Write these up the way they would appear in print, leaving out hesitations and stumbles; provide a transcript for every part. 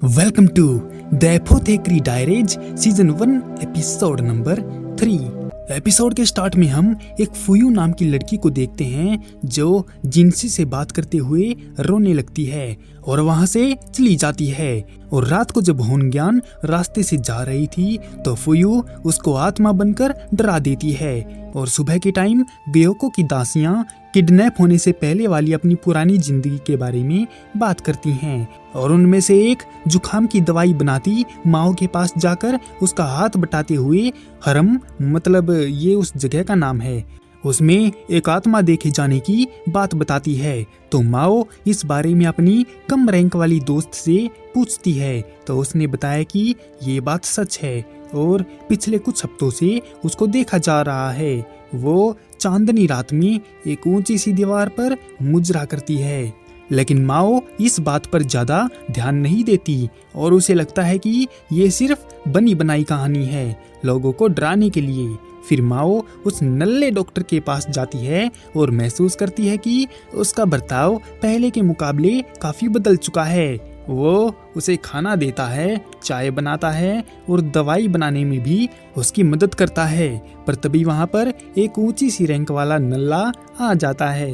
Welcome to the apothecary diaries season 1 episode number 3। Episode के start में हम एक फुयू नाम की लड़की को देखते हैं जो जिनसी से बात करते हुए रोने लगती है और वहां से चली जाती है। और रात को जब होनग्यान रास्ते से जा रही थी तो फुयू उसको आत्मा बनकर डरा देती है। और सुबह के टाइम ग्योको की दासियां किडनैप होने से पहले वाली अपनी पुरानी जिंदगी के बारे में बात करती हैं और उनमें से एक जुखाम की दवाई बनाती माओ के पास जाकर उसका हाथ बटाते हुए हरम मतलब ये उस जगह का नाम है उसमें एक आत्मा देखे जाने की बात बताती है। तो माओ इस बारे में अपनी कम रैंक वाली दोस्त से पूछती है तो उसने बताया कि ये बात सच है और पिछले कुछ हफ्तों से उसको देखा जा रहा है। वो चांदनी रात में एक ऊंची सी दीवार पर मुजरा करती है, लेकिन माओ इस बात पर ज्यादा ध्यान नहीं देती और उसे लगता है कि ये सिर्फ बनी बनाई कहानी है लोगों को डराने के लिए। फिर माओ उस नल्ले डॉक्टर के पास जाती है और महसूस करती है कि उसका बर्ताव पहले के मुकाबले काफी बदल चुका है। वो उसे खाना देता है, चाय बनाता है और दवाई बनाने में भी उसकी मदद करता है। पर तभी वहाँ पर एक ऊंची सी रैंक वाला नल्ला आ जाता है।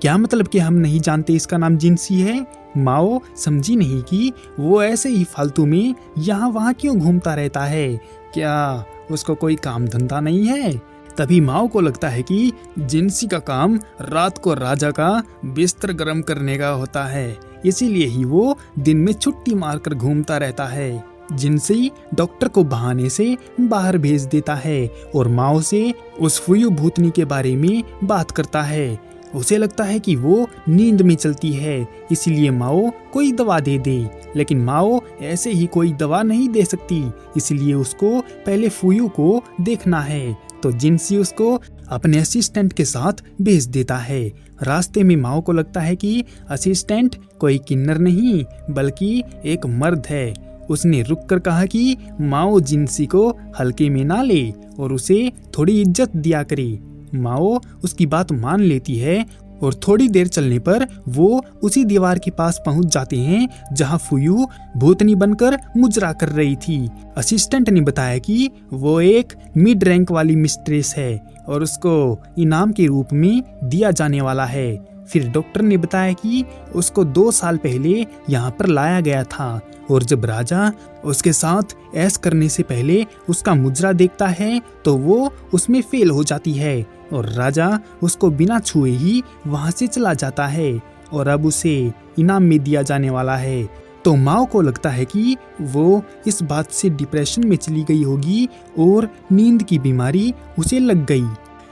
क्या मतलब कि हम नहीं जानते इसका नाम जिनसी है? माओ समझी नहीं कि वो ऐसे ही फालतू में यहाँ वहाँ क्यों घूमता रहता है। क्या उसको कोई काम धंधा नहीं है? तभी माओ को लगता है कि जिनसी का काम रात को राजा का बिस्तर गर्म करने का होता है, इसीलिए ही वो दिन में छुट्टी मारकर घूमता रहता है। जिनसी डॉक्टर को बहाने से बाहर भेज देता है और माओ से उस फुयू भूतनी के बारे में बात करता है। उसे लगता है कि वो नींद में चलती है, इसीलिए माओ कोई दवा दे दे, लेकिन माओ ऐसे ही कोई दवा नहीं दे सकती, इसलिए उसको पहले फुयू को देखना है। तो जिनसी उसको अपने असिस्टेंट के साथ भेज देता है। रास्ते में माओ को लगता है कि असिस्टेंट कोई किन्नर नहीं बल्कि एक मर्द है। उसने रुक कर कहा कि माओ जिनसी को हल्के में ना ले और उसे थोड़ी इज्जत दिया करे। माओ उसकी बात मान लेती है और थोड़ी देर चलने पर वो उसी दीवार के पास पहुंच जाते हैं जहां फुयू भूतनी बनकर मुजरा कर रही थी। असिस्टेंट ने बताया कि वो एक मिड रैंक वाली मिस्ट्रेस है और उसको इनाम के रूप में दिया जाने वाला है। फिर डॉक्टर ने बताया कि उसको 2 साल पहले यहाँ पर लाया गया था और जब राजा उसके साथ ऐश करने से पहले उसका मुजरा देखता है तो वो उसमें फेल हो जाती है और राजा उसको बिना छुए ही वहां से चला जाता है और अब उसे इनाम में दिया जाने वाला है। तो माओ को लगता है कि वो इस बात से डिप्रेशन में चली गई होगी और नींद की बीमारी उसे लग गई,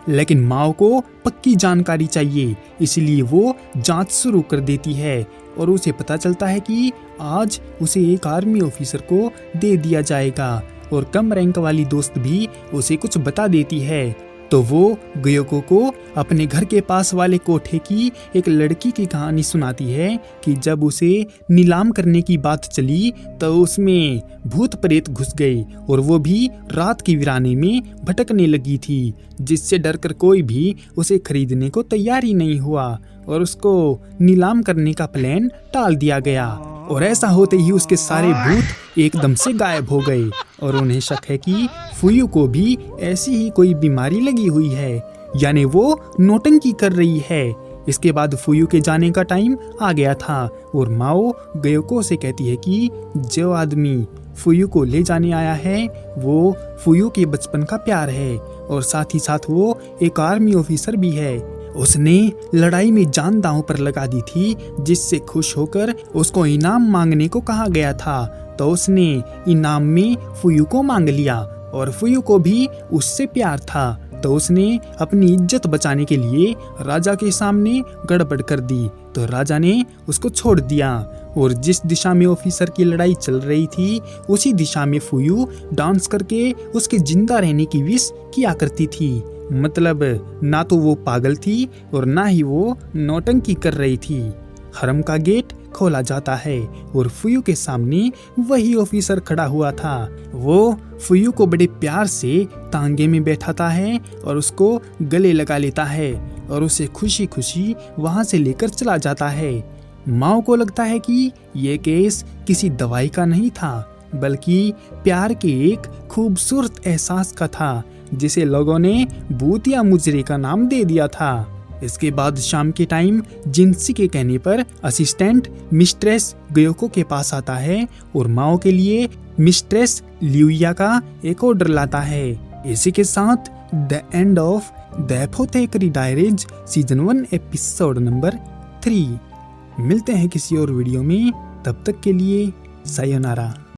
लेकिन माओ को पक्की जानकारी चाहिए, इसलिए वो जांच शुरू कर देती है और उसे पता चलता है कि आज उसे एक आर्मी ऑफिसर को दे दिया जाएगा और कम रैंक वाली दोस्त भी उसे कुछ बता देती है। तो वो ग्योको को अपने घर के पास वाले कोठे की एक लड़की की कहानी सुनाती है कि जब उसे नीलाम करने की बात चली तो उसमें भूत प्रेत घुस गए और वो भी रात की वीराने में भटकने लगी थी, जिससे डरकर कोई भी उसे खरीदने को तैयार ही नहीं हुआ और उसको नीलाम करने का प्लान टाल दिया गया। और ऐसा होते ही उसके सारे भूत एकदम से गायब हो गए और उन्हें शक है कि फुयू को भी ऐसी ही कोई बीमारी लगी हुई है, यानी वो नौटंकी कर रही है। इसके बाद फुयू के जाने का टाइम आ गया था और माओ ग्योको से कहती है कि जो आदमी फुयू को ले जाने आया है वो फुयू के बचपन का प्यार है और साथ ही साथ वो एक आर्मी ऑफिसर भी है। उसने लड़ाई में जान दांव पर लगा दी थी, जिससे खुश होकर उसको इनाम मांगने को कहा गया था। तो उसने इनाम में फुयू को मांग लिया और फुयू को भी उससे प्यार था, तो उसने अपनी इज्जत बचाने के लिए राजा के सामने गड़बड़ कर दी। तो राजा ने उसको छोड़ दिया और जिस दिशा में ऑफिसर की लड़ाई चल रही थी उसी दिशा में फुयू डांस करके उसके जिंदा रहने की विश किया करती थी। मतलब ना तो वो पागल थी और ना ही वो नौटंकी कर रही थी। हरम का गेट खोला जाता है और फुयू के सामने वही ऑफिसर खड़ा हुआ था। वो फुयू को बड़े प्यार से तांगे में बैठाता है और उसको गले लगा लेता है और उसे खुशी खुशी वहां से लेकर चला जाता है। माओ को लगता है कि ये केस किसी दवाई का नहीं था, बल्कि प्यार के एक खूबसूरत एहसास का था, जिसे लोगों ने भूत या मुजरे का नाम दे दिया था। इसके बाद शाम के टाइम जिनसी के कहने पर असिस्टेंट मिस्ट्रेस गयोको के पास आता है और माओ के लिए मिस्ट्रेस लियुया का एक ऑर्डर लाता है। इसी के साथ the end of the apothecary diaries season 1 episode number 3। मिलते हैं किसी और वीडियो में, तब तक के लिए सायोनारा।